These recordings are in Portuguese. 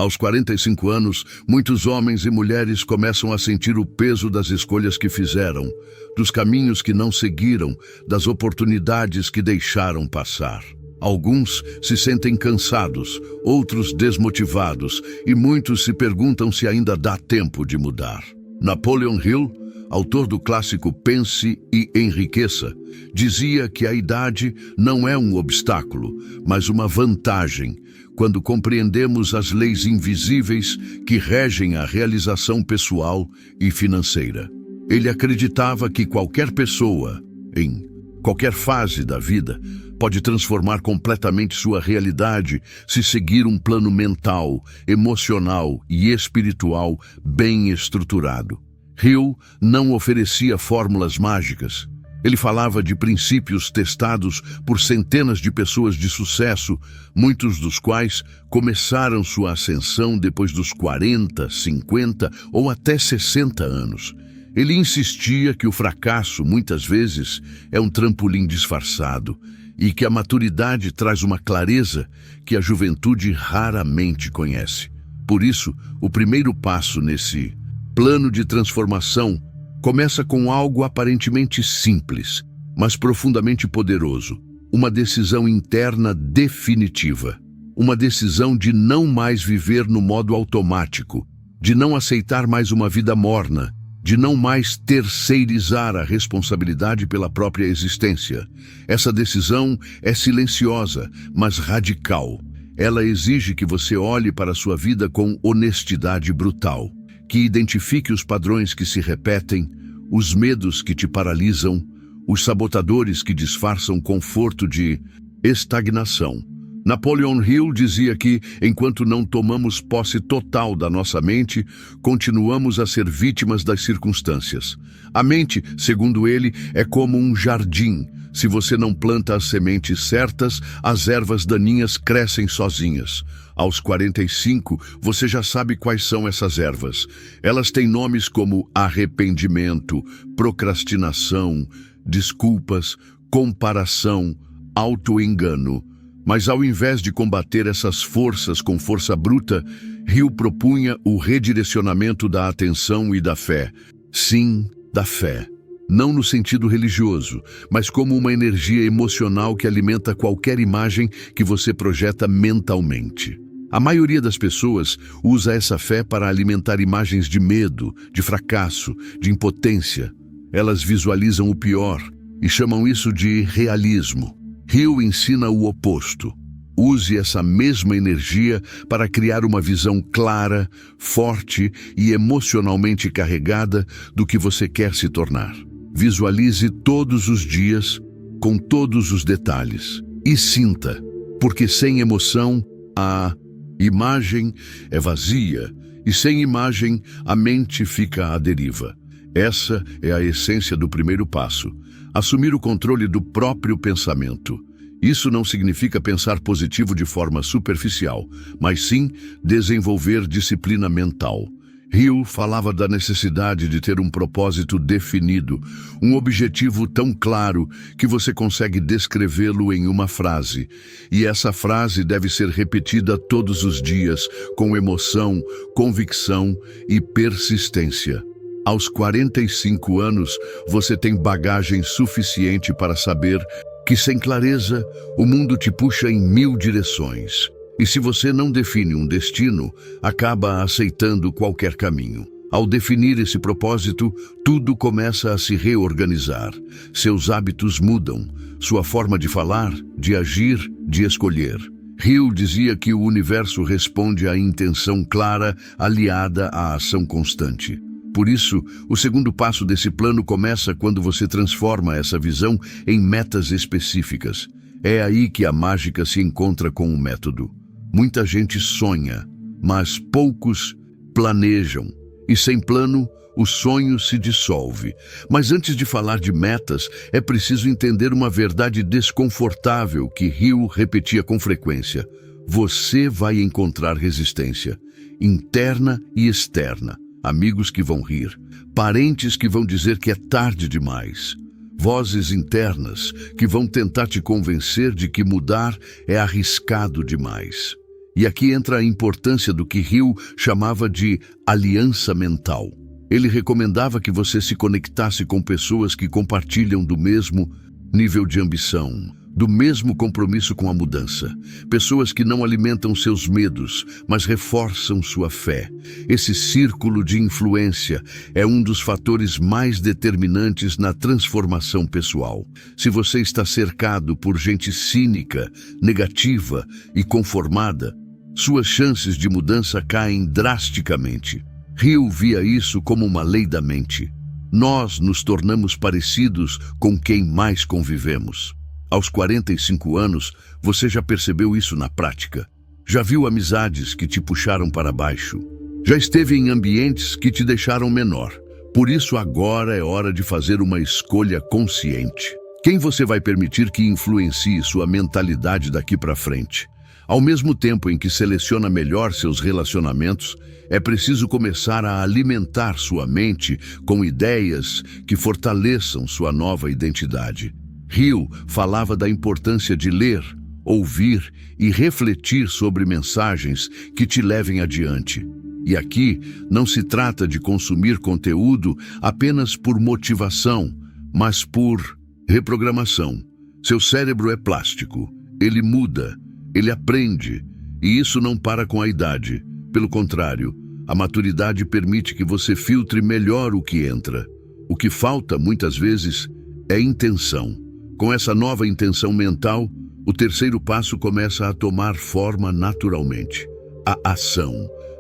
Aos 45 anos, muitos homens e mulheres começam a sentir o peso das escolhas que fizeram, dos caminhos que não seguiram, das oportunidades que deixaram passar. Alguns se sentem cansados, outros desmotivados, e muitos se perguntam se ainda dá tempo de mudar. Napoleon Hill, autor do clássico Pense e Enriqueça, dizia que a idade não é um obstáculo, mas uma vantagem, quando compreendemos as leis invisíveis que regem a realização pessoal e financeira. Ele acreditava que qualquer pessoa, em qualquer fase da vida, pode transformar completamente sua realidade se seguir um plano mental, emocional e espiritual bem estruturado. Hill não oferecia fórmulas mágicas. Ele falava de princípios testados por centenas de pessoas de sucesso, muitos dos quais começaram sua ascensão depois dos 40, 50 ou até 60 anos. Ele insistia que o fracasso, muitas vezes, é um trampolim disfarçado e que a maturidade traz uma clareza que a juventude raramente conhece. Por isso, o primeiro passo nesse plano de transformação começa com algo aparentemente simples, mas profundamente poderoso. Uma decisão interna definitiva. Uma decisão de não mais viver no modo automático, de não aceitar mais uma vida morna, de não mais terceirizar a responsabilidade pela própria existência. Essa decisão é silenciosa, mas radical. Ela exige que você olhe para a sua vida com honestidade brutal, que identifique os padrões que se repetem, os medos que te paralisam, os sabotadores que disfarçam conforto de estagnação. Napoleon Hill dizia que, enquanto não tomamos posse total da nossa mente, continuamos a ser vítimas das circunstâncias. A mente, segundo ele, é como um jardim. Se você não planta as sementes certas, as ervas daninhas crescem sozinhas. Aos 45, você já sabe quais são essas ervas. Elas têm nomes como arrependimento, procrastinação, desculpas, comparação, autoengano. Mas ao invés de combater essas forças com força bruta, Hill propunha o redirecionamento da atenção e da fé. Sim, da fé. Não no sentido religioso, mas como uma energia emocional que alimenta qualquer imagem que você projeta mentalmente. A maioria das pessoas usa essa fé para alimentar imagens de medo, de fracasso, de impotência. Elas visualizam o pior e chamam isso de realismo. Hill ensina o oposto. Use essa mesma energia para criar uma visão clara, forte e emocionalmente carregada do que você quer se tornar. Visualize todos os dias, com todos os detalhes. E sinta, porque sem emoção, a imagem é vazia, e sem imagem, a mente fica à deriva. Essa é a essência do primeiro passo. Assumir o controle do próprio pensamento. Isso não significa pensar positivo de forma superficial, mas sim desenvolver disciplina mental. Hill falava da necessidade de ter um propósito definido, um objetivo tão claro que você consegue descrevê-lo em uma frase. E essa frase deve ser repetida todos os dias, com emoção, convicção e persistência. Aos 45 anos, você tem bagagem suficiente para saber que, sem clareza, o mundo te puxa em 1000 direções. E se você não define um destino, acaba aceitando qualquer caminho. Ao definir esse propósito, tudo começa a se reorganizar. Seus hábitos mudam, sua forma de falar, de agir, de escolher. Hill dizia que o universo responde à intenção clara aliada à ação constante. Por isso, o segundo passo desse plano começa quando você transforma essa visão em metas específicas. É aí que a mágica se encontra com o método. Muita gente sonha, mas poucos planejam. E sem plano, o sonho se dissolve. Mas antes de falar de metas, é preciso entender uma verdade desconfortável que Hill repetia com frequência. Você vai encontrar resistência, interna e externa. Amigos que vão rir, parentes que vão dizer que é tarde demais, vozes internas que vão tentar te convencer de que mudar é arriscado demais. E aqui entra a importância do que Hill chamava de aliança mental. Ele recomendava que você se conectasse com pessoas que compartilham do mesmo nível de ambição, do mesmo compromisso com a mudança. Pessoas que não alimentam seus medos, mas reforçam sua fé. Esse círculo de influência é um dos fatores mais determinantes na transformação pessoal. Se você está cercado por gente cínica, negativa e conformada, suas chances de mudança caem drasticamente. Hill via isso como uma lei da mente. Nós nos tornamos parecidos com quem mais convivemos. Aos 45 anos, você já percebeu isso na prática. Já viu amizades que te puxaram para baixo. Já esteve em ambientes que te deixaram menor. Por isso agora é hora de fazer uma escolha consciente. Quem você vai permitir que influencie sua mentalidade daqui para frente? Ao mesmo tempo em que seleciona melhor seus relacionamentos, é preciso começar a alimentar sua mente com ideias que fortaleçam sua nova identidade. Hill falava da importância de ler, ouvir e refletir sobre mensagens que te levem adiante. E aqui não se trata de consumir conteúdo apenas por motivação, mas por reprogramação. Seu cérebro é plástico, ele muda, ele aprende, e isso não para com a idade. Pelo contrário, a maturidade permite que você filtre melhor o que entra. O que falta, muitas vezes, é intenção. Com essa nova intenção mental, o terceiro passo começa a tomar forma naturalmente. A ação.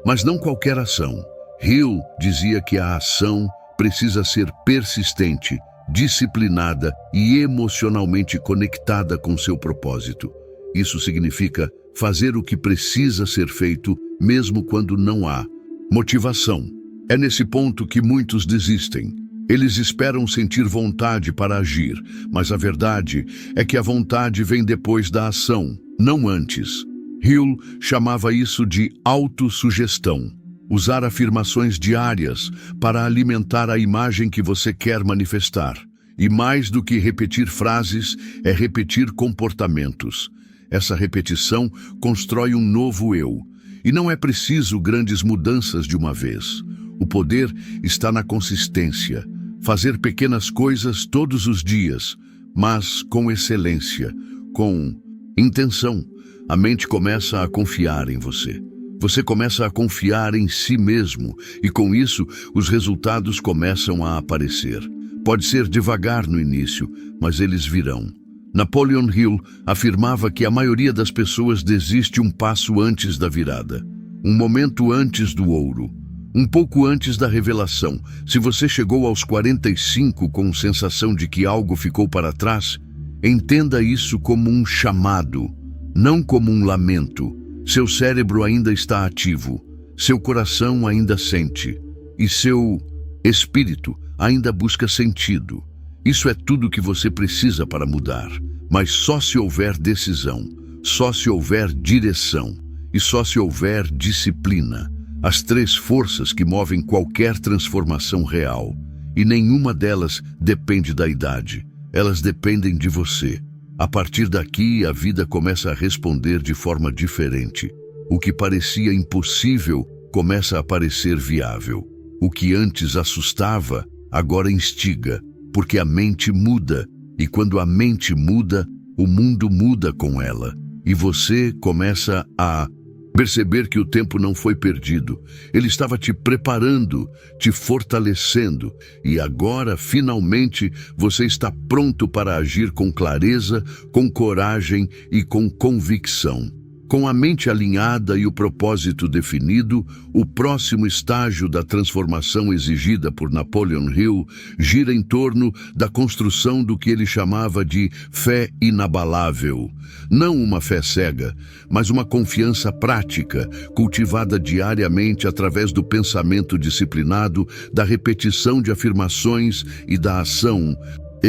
Mas não qualquer ação. Hill dizia que a ação precisa ser persistente, disciplinada e emocionalmente conectada com seu propósito. Isso significa fazer o que precisa ser feito, mesmo quando não há motivação. É nesse ponto que muitos desistem. Eles esperam sentir vontade para agir, mas a verdade é que a vontade vem depois da ação, não antes. Hill chamava isso de autossugestão. Usar afirmações diárias para alimentar a imagem que você quer manifestar. E mais do que repetir frases, é repetir comportamentos. Essa repetição constrói um novo eu. E não é preciso grandes mudanças de uma vez. O poder está na consistência. Fazer pequenas coisas todos os dias, mas com excelência, com intenção. A mente começa a confiar em você. Você começa a confiar em si mesmo e com isso os resultados começam a aparecer. Pode ser devagar no início, mas eles virão. Napoleon Hill afirmava que a maioria das pessoas desiste um passo antes da virada, um momento antes do ouro, um pouco antes da revelação. Se você chegou aos 45 com sensação de que algo ficou para trás, entenda isso como um chamado, não como um lamento. Seu cérebro ainda está ativo, seu coração ainda sente e seu espírito ainda busca sentido. Isso é tudo que você precisa para mudar, mas só se houver decisão, só se houver direção e só se houver disciplina. As três forças que movem qualquer transformação real, e nenhuma delas depende da idade, elas dependem de você. A partir daqui, a vida começa a responder de forma diferente. O que parecia impossível começa a parecer viável. O que antes assustava, agora instiga, porque a mente muda, e quando a mente muda, o mundo muda com ela. E você começa a perceber que o tempo não foi perdido. Ele estava te preparando, te fortalecendo, e agora, finalmente, você está pronto para agir com clareza, com coragem e com convicção. Com a mente alinhada e o propósito definido, o próximo estágio da transformação exigida por Napoleon Hill gira em torno da construção do que ele chamava de fé inabalável. Não uma fé cega, mas uma confiança prática, cultivada diariamente através do pensamento disciplinado, da repetição de afirmações e da ação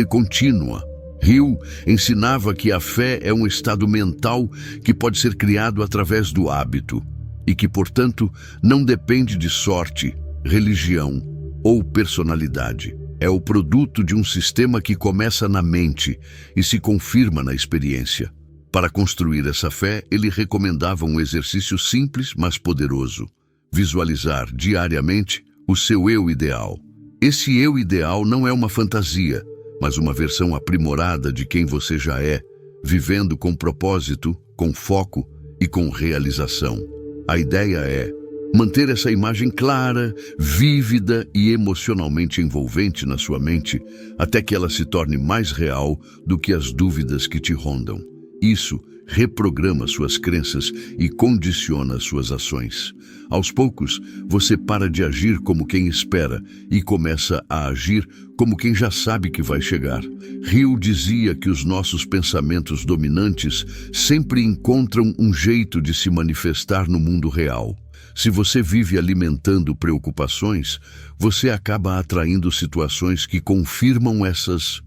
contínua. Hill ensinava que a fé é um estado mental que pode ser criado através do hábito e que, portanto, não depende de sorte, religião ou personalidade. É o produto de um sistema que começa na mente e se confirma na experiência. Para construir essa fé, ele recomendava um exercício simples, mas poderoso: visualizar diariamente o seu eu ideal. Esse eu ideal não é uma fantasia, mas uma versão aprimorada de quem você já é, vivendo com propósito, com foco e com realização. A ideia é manter essa imagem clara, vívida e emocionalmente envolvente na sua mente, até que ela se torne mais real do que as dúvidas que te rondam. Isso reprograma suas crenças e condiciona suas ações. Aos poucos, você para de agir como quem espera e começa a agir como quem já sabe que vai chegar. Hill dizia que os nossos pensamentos dominantes sempre encontram um jeito de se manifestar no mundo real. Se você vive alimentando preocupações, você acaba atraindo situações que confirmam essas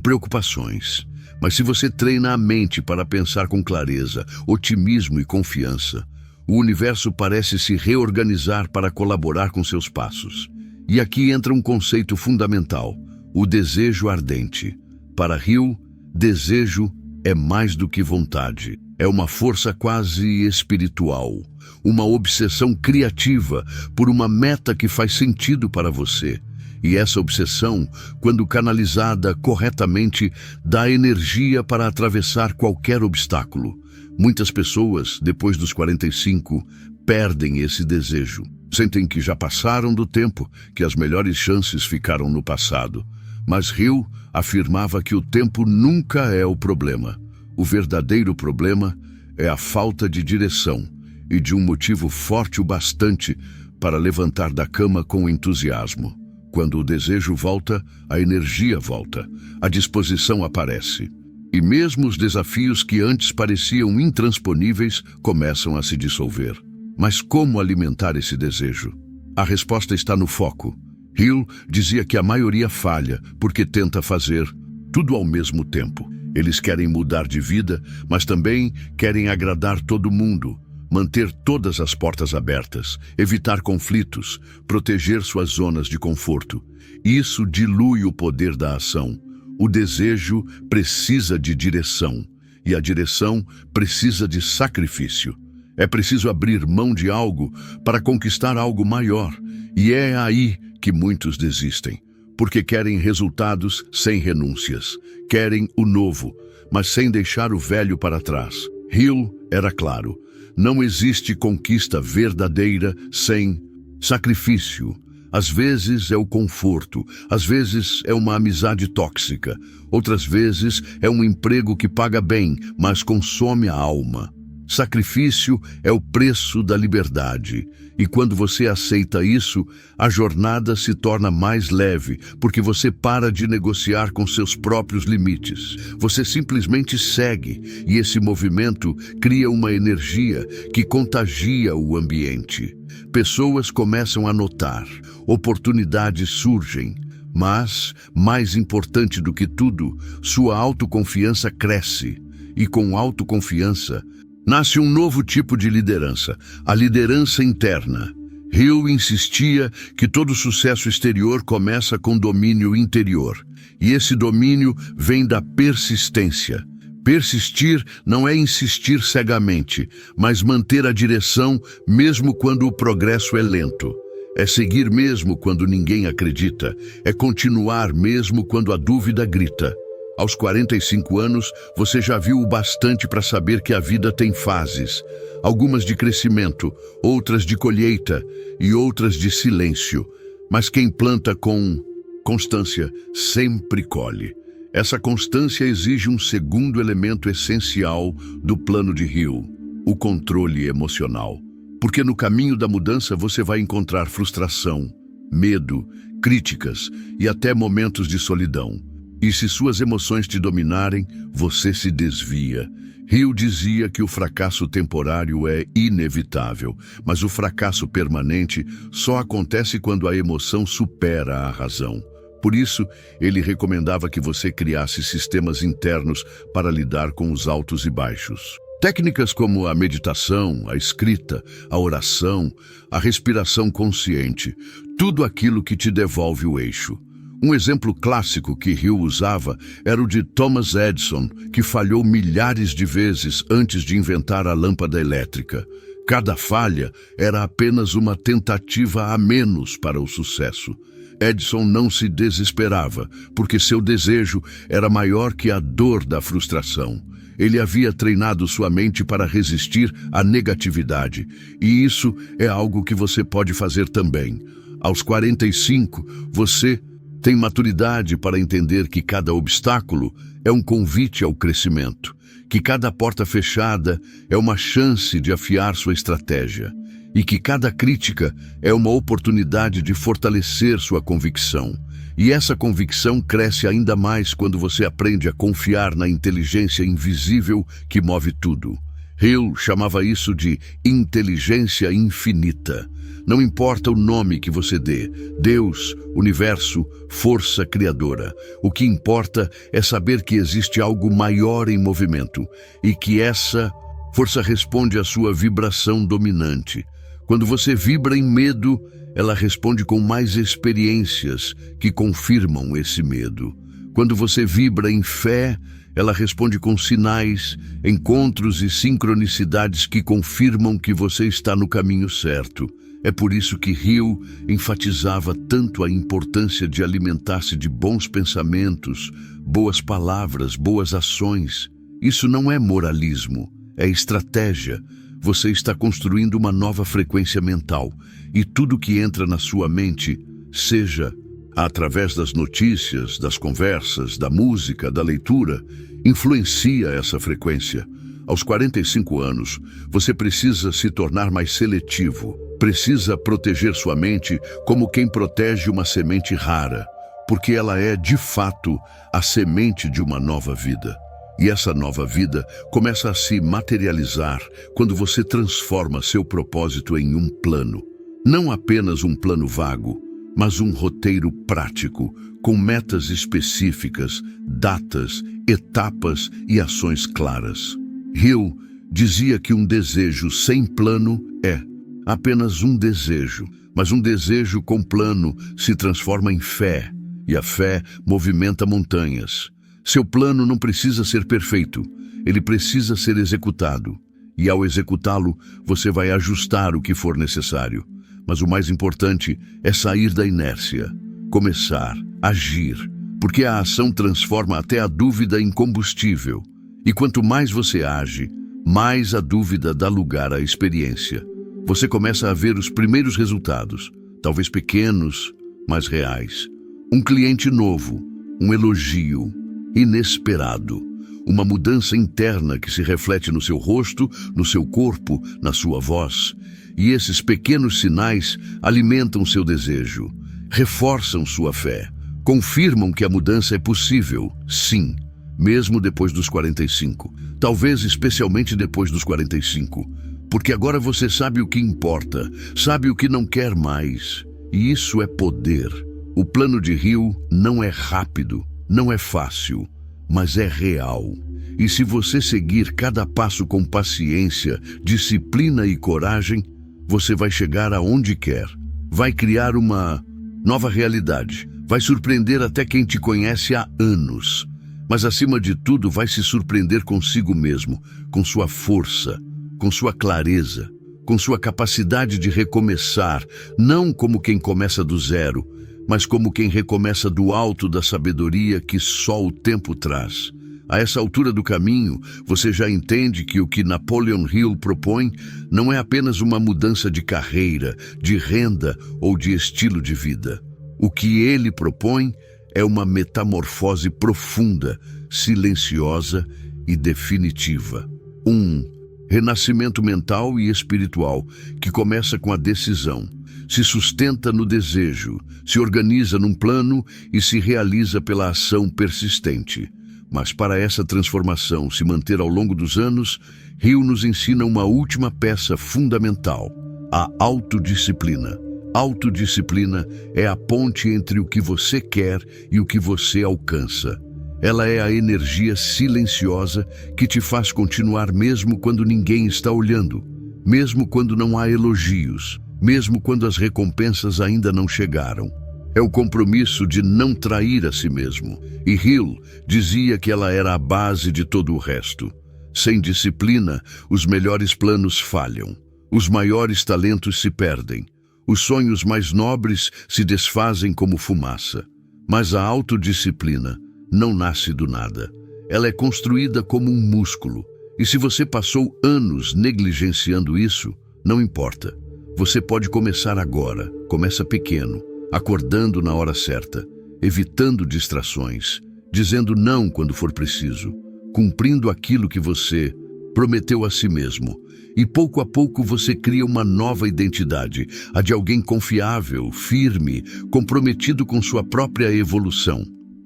preocupações. Mas se você treina a mente para pensar com clareza, otimismo e confiança, o universo parece se reorganizar para colaborar com seus passos. E aqui entra um conceito fundamental: o desejo ardente. Para Hill, desejo é mais do que vontade. É uma força quase espiritual, uma obsessão criativa por uma meta que faz sentido para você. E essa obsessão, quando canalizada corretamente, dá energia para atravessar qualquer obstáculo. Muitas pessoas, depois dos 45, perdem esse desejo. Sentem que já passaram do tempo, que as melhores chances ficaram no passado. Mas Hill afirmava que o tempo nunca é o problema. O verdadeiro problema é a falta de direção e de um motivo forte o bastante para levantar da cama com entusiasmo. Quando o desejo volta, a energia volta, a disposição aparece. E mesmo os desafios que antes pareciam intransponíveis começam a se dissolver. Mas como alimentar esse desejo? A resposta está no foco. Hill dizia que a maioria falha porque tenta fazer tudo ao mesmo tempo. Eles querem mudar de vida, mas também querem agradar todo mundo, manter todas as portas abertas, evitar conflitos, proteger suas zonas de conforto. Isso dilui o poder da ação. O desejo precisa de direção, e a direção precisa de sacrifício. É preciso abrir mão de algo para conquistar algo maior, e é aí que muitos desistem, porque querem resultados sem renúncias, querem o novo, mas sem deixar o velho para trás. Hill era claro: não existe conquista verdadeira sem sacrifício. Às vezes é o conforto, às vezes é uma amizade tóxica, outras vezes é um emprego que paga bem, mas consome a alma. Sacrifício é o preço da liberdade. E quando você aceita isso, a jornada se torna mais leve, porque você para de negociar com seus próprios limites. Você simplesmente segue, e esse movimento cria uma energia que contagia o ambiente. Pessoas começam a notar, oportunidades surgem, mas, mais importante do que tudo, sua autoconfiança cresce. E com autoconfiança, nasce um novo tipo de liderança, a liderança interna. Hill insistia que todo sucesso exterior começa com domínio interior, e esse domínio vem da persistência. Persistir não é insistir cegamente, mas manter a direção mesmo quando o progresso é lento. É seguir mesmo quando ninguém acredita, é continuar mesmo quando a dúvida grita. Aos 45 anos, você já viu o bastante para saber que a vida tem fases, algumas de crescimento, outras de colheita e outras de silêncio. Mas quem planta com constância sempre colhe. Essa constância exige um segundo elemento essencial do plano de Hill: o controle emocional. Porque no caminho da mudança você vai encontrar frustração, medo, críticas e até momentos de solidão. E se suas emoções te dominarem, você se desvia. Hill dizia que o fracasso temporário é inevitável, mas o fracasso permanente só acontece quando a emoção supera a razão. Por isso, ele recomendava que você criasse sistemas internos para lidar com os altos e baixos. Técnicas como a meditação, a escrita, a oração, a respiração consciente, tudo aquilo que te devolve o eixo. Um exemplo clássico que Hill usava era o de Thomas Edison, que falhou milhares de vezes antes de inventar a lâmpada elétrica. Cada falha era apenas uma tentativa a menos para o sucesso. Edison não se desesperava, porque seu desejo era maior que a dor da frustração. Ele havia treinado sua mente para resistir à negatividade, e isso é algo que você pode fazer também. Aos 45, você tem maturidade para entender que cada obstáculo é um convite ao crescimento, que cada porta fechada é uma chance de afiar sua estratégia, e que cada crítica é uma oportunidade de fortalecer sua convicção. E essa convicção cresce ainda mais quando você aprende a confiar na inteligência invisível que move tudo. Hill chamava isso de inteligência infinita. Não importa o nome que você dê, Deus, universo, força criadora. O que importa é saber que existe algo maior em movimento e que essa força responde à sua vibração dominante. Quando você vibra em medo, ela responde com mais experiências que confirmam esse medo. Quando você vibra em fé, ela responde com sinais, encontros e sincronicidades que confirmam que você está no caminho certo. É por isso que Hill enfatizava tanto a importância de alimentar-se de bons pensamentos, boas palavras, boas ações. Isso não é moralismo, é estratégia. Você está construindo uma nova frequência mental, e tudo que entra na sua mente, seja através das notícias, das conversas, da música, da leitura, influencia essa frequência. Aos 45 anos, você precisa se tornar mais seletivo. Precisa proteger sua mente como quem protege uma semente rara, porque ela é, de fato, a semente de uma nova vida. E essa nova vida começa a se materializar quando você transforma seu propósito em um plano. Não apenas um plano vago, mas um roteiro prático, com metas específicas, datas, etapas e ações claras. Hill dizia que um desejo sem plano é apenas um desejo, mas um desejo com plano se transforma em fé, e a fé movimenta montanhas. Seu plano não precisa ser perfeito, ele precisa ser executado. E ao executá-lo, você vai ajustar o que for necessário. Mas o mais importante é sair da inércia, começar, agir, porque a ação transforma até a dúvida em combustível. E quanto mais você age, mais a dúvida dá lugar à experiência. Você começa a ver os primeiros resultados, talvez pequenos, mas reais. Um cliente novo, um elogio inesperado, uma mudança interna que se reflete no seu rosto, no seu corpo, na sua voz. E esses pequenos sinais alimentam seu desejo, reforçam sua fé, confirmam que a mudança é possível, sim, mesmo depois dos 45, talvez especialmente depois dos 45, porque agora você sabe o que importa, sabe o que não quer mais, e isso é poder. O plano de Hill não é rápido, não é fácil, mas é real. E se você seguir cada passo com paciência, disciplina e coragem, você vai chegar aonde quer. Vai criar uma nova realidade. Vai surpreender até quem te conhece há anos. Mas acima de tudo, vai se surpreender consigo mesmo, com sua força, com sua clareza, com sua capacidade de recomeçar, não como quem começa do zero, mas como quem recomeça do alto da sabedoria que só o tempo traz. A essa altura do caminho, você já entende que o que Napoleon Hill propõe não é apenas uma mudança de carreira, de renda ou de estilo de vida. O que ele propõe é uma metamorfose profunda, silenciosa e definitiva. Um renascimento mental e espiritual que começa com a decisão, se sustenta no desejo, se organiza num plano e se realiza pela ação persistente. Mas para essa transformação se manter ao longo dos anos, Hill nos ensina uma última peça fundamental, a autodisciplina. Autodisciplina é a ponte entre o que você quer e o que você alcança. Ela é a energia silenciosa que te faz continuar mesmo quando ninguém está olhando, mesmo quando não há elogios, mesmo quando as recompensas ainda não chegaram. É o compromisso de não trair a si mesmo. E Hill dizia que ela era a base de todo o resto. Sem disciplina, os melhores planos falham. Os maiores talentos se perdem. Os sonhos mais nobres se desfazem como fumaça. Mas a autodisciplina não nasce do nada. Ela é construída como um músculo. E se você passou anos negligenciando isso, não importa. Você pode começar agora. Começa pequeno, acordando na hora certa, evitando distrações, dizendo não quando for preciso, cumprindo aquilo que você prometeu a si mesmo. E pouco a pouco você cria uma nova identidade, a de alguém confiável, firme, comprometido com sua própria evolução.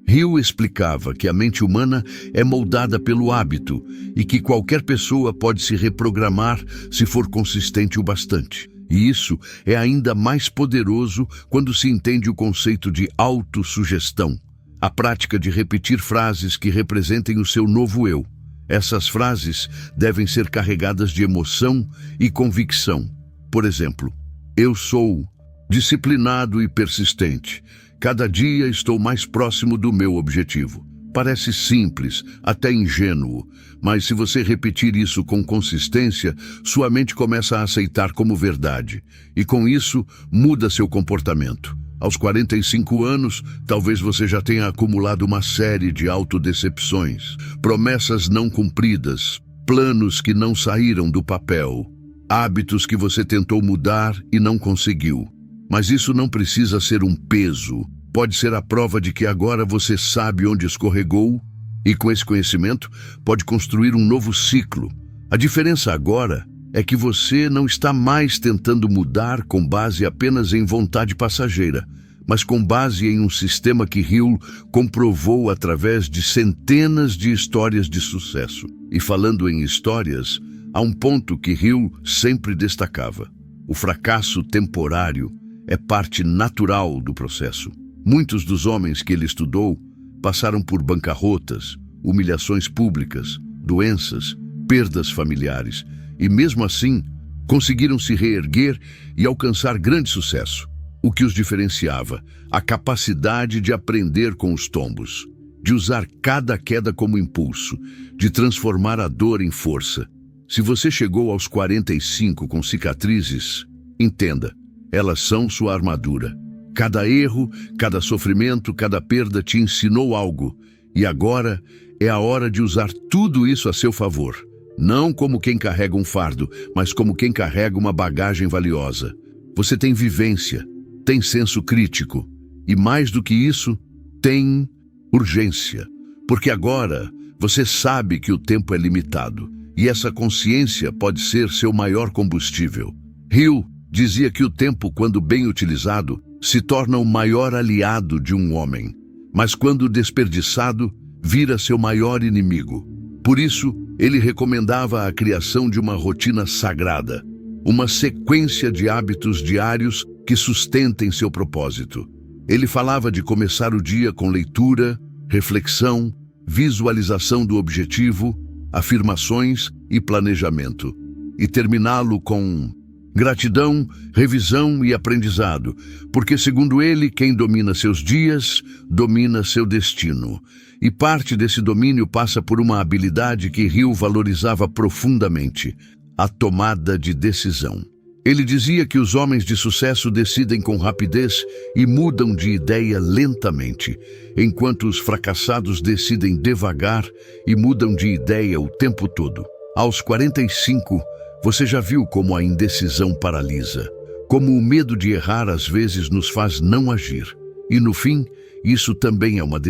Hill explicava que a mente humana é moldada pelo hábito e que qualquer pessoa pode se reprogramar se for consistente o bastante. E isso é ainda mais poderoso quando se entende o conceito de autossugestão, a prática de repetir frases que representem o seu novo eu. Essas frases devem ser carregadas de emoção e convicção. Por exemplo, eu sou disciplinado e persistente. Cada dia estou mais próximo do meu objetivo. Parece simples, até ingênuo, mas se você repetir isso com consistência, sua mente começa a aceitar como verdade. E com isso, muda seu comportamento. Aos 45 anos, talvez você já tenha acumulado uma série de autodecepções, promessas não cumpridas, planos que não saíram do papel, hábitos que você tentou mudar e não conseguiu. Mas isso não precisa ser um peso. Pode ser a prova de que agora você sabe onde escorregou e, com esse conhecimento, pode construir um novo ciclo. A diferença agora é que você não está mais tentando mudar com base apenas em vontade passageira, mas com base em um sistema que Hill comprovou através de centenas de histórias de sucesso. E falando em histórias, há um ponto que Hill sempre destacava. O fracasso temporário é parte natural do processo. Muitos dos homens que ele estudou passaram por bancarrotas, humilhações públicas, doenças, perdas familiares, e mesmo assim conseguiram se reerguer e alcançar grande sucesso. O que os diferenciava? A capacidade de aprender com os tombos, de usar cada queda como impulso, de transformar a dor em força. Se você chegou aos 45 com cicatrizes, entenda, elas são sua armadura. Cada erro, cada sofrimento, cada perda te ensinou algo, e agora é a hora de usar tudo isso a seu favor. Não como quem carrega um fardo, mas como quem carrega uma bagagem valiosa. Você tem vivência, tem senso crítico, e mais do que isso, tem urgência. Porque agora você sabe que o tempo é limitado, e essa consciência pode ser seu maior combustível. Hill dizia que o tempo, quando bem utilizado, se torna o maior aliado de um homem, mas quando desperdiçado, vira seu maior inimigo. Por isso, ele recomendava a criação de uma rotina sagrada, uma sequência de hábitos diários que sustentem seu propósito. Ele falava de começar o dia com leitura, reflexão, visualização do objetivo, afirmações e planejamento, e terminá-lo com gratidão, revisão e aprendizado, porque, segundo ele, quem domina seus dias, domina seu destino. E parte desse domínio passa por uma habilidade que Hill valorizava profundamente: a tomada de decisão. Ele dizia que os homens de sucesso decidem com rapidez e mudam de ideia lentamente, enquanto os fracassados decidem devagar e mudam de ideia o tempo todo. Aos 45, você já viu como a indecisão paralisa, como o medo de errar às vezes nos faz não agir. E no fim, isso também é uma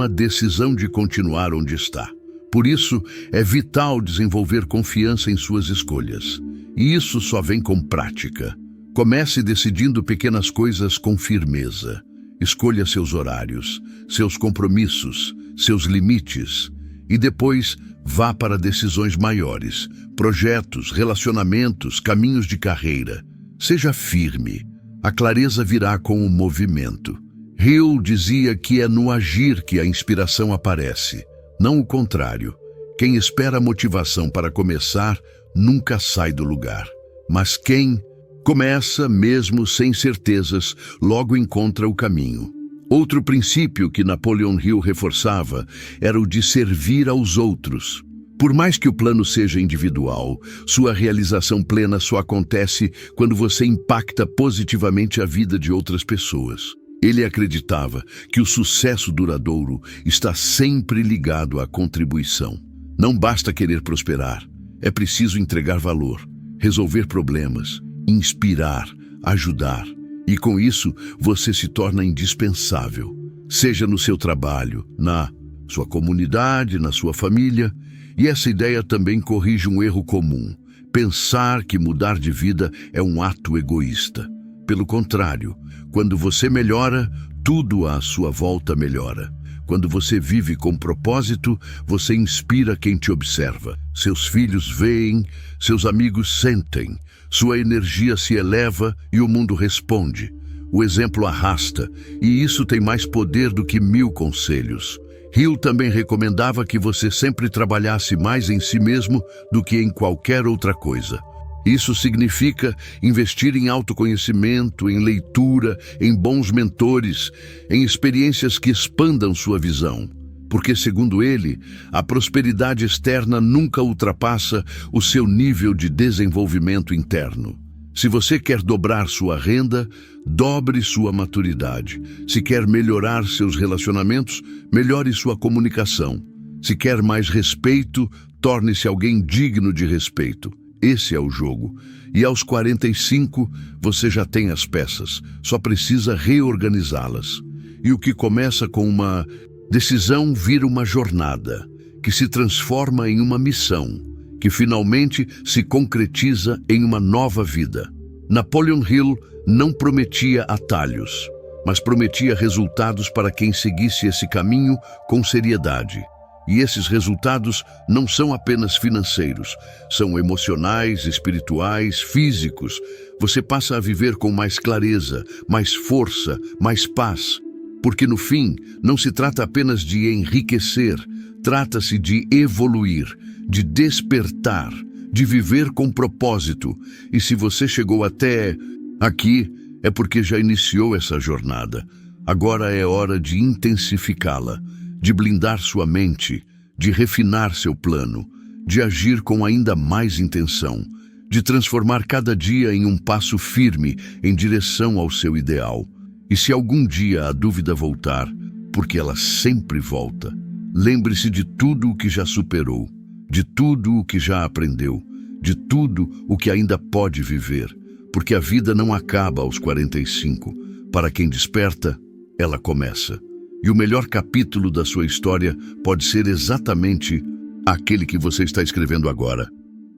decisão de continuar onde está. Por isso, é vital desenvolver confiança em suas escolhas. E isso só vem com prática. Comece decidindo pequenas coisas com firmeza. Escolha seus horários, seus compromissos, seus limites. E depois, vá para decisões maiores, projetos, relacionamentos, caminhos de carreira. Seja firme. A clareza virá com o movimento. Hill dizia que é no agir que a inspiração aparece, não o contrário. Quem espera a motivação para começar nunca sai do lugar. Mas quem Começa, mesmo sem certezas, logo encontra o caminho. Outro princípio que Napoleon Hill reforçava era o de servir aos outros. Por mais que o plano seja individual, sua realização plena só acontece quando você impacta positivamente a vida de outras pessoas. Ele acreditava que o sucesso duradouro está sempre ligado à contribuição. Não basta querer prosperar, é preciso entregar valor, resolver problemas, inspirar, ajudar. E com isso, você se torna indispensável, seja no seu trabalho, na sua comunidade, na sua família. E essa ideia também corrige um erro comum: pensar que mudar de vida é um ato egoísta. Pelo contrário, quando você melhora, tudo à sua volta melhora. Quando você vive com propósito, você inspira quem te observa. Seus filhos veem, seus amigos sentem, sua energia se eleva e o mundo responde. O exemplo arrasta, e isso tem mais poder do que 1000 conselhos. Hill também recomendava que você sempre trabalhasse mais em si mesmo do que em qualquer outra coisa. Isso significa investir em autoconhecimento, em leitura, em bons mentores, em experiências que expandam sua visão. Porque, segundo ele, a prosperidade externa nunca ultrapassa o seu nível de desenvolvimento interno. Se você quer dobrar sua renda, dobre sua maturidade. Se quer melhorar seus relacionamentos, melhore sua comunicação. Se quer mais respeito, torne-se alguém digno de respeito. Esse é o jogo. E aos 45, você já tem as peças, só precisa reorganizá-las. E o que começa com uma decisão vira uma jornada, que se transforma em uma missão, que finalmente se concretiza em uma nova vida. Napoleon Hill não prometia atalhos, mas prometia resultados para quem seguisse esse caminho com seriedade. E esses resultados não são apenas financeiros, são emocionais, espirituais, físicos. Você passa a viver com mais clareza, mais força, mais paz. Porque no fim, não se trata apenas de enriquecer, trata-se de evoluir, de despertar, de viver com propósito. E se você chegou até aqui, é porque já iniciou essa jornada. Agora é hora de intensificá-la, de blindar sua mente, de refinar seu plano, de agir com ainda mais intenção, de transformar cada dia em um passo firme em direção ao seu ideal. E se algum dia a dúvida voltar, porque ela sempre volta, lembre-se de tudo o que já superou, de tudo o que já aprendeu, de tudo o que ainda pode viver, porque a vida não acaba aos 45. Para quem desperta, ela começa. E o melhor capítulo da sua história pode ser exatamente aquele que você está escrevendo agora.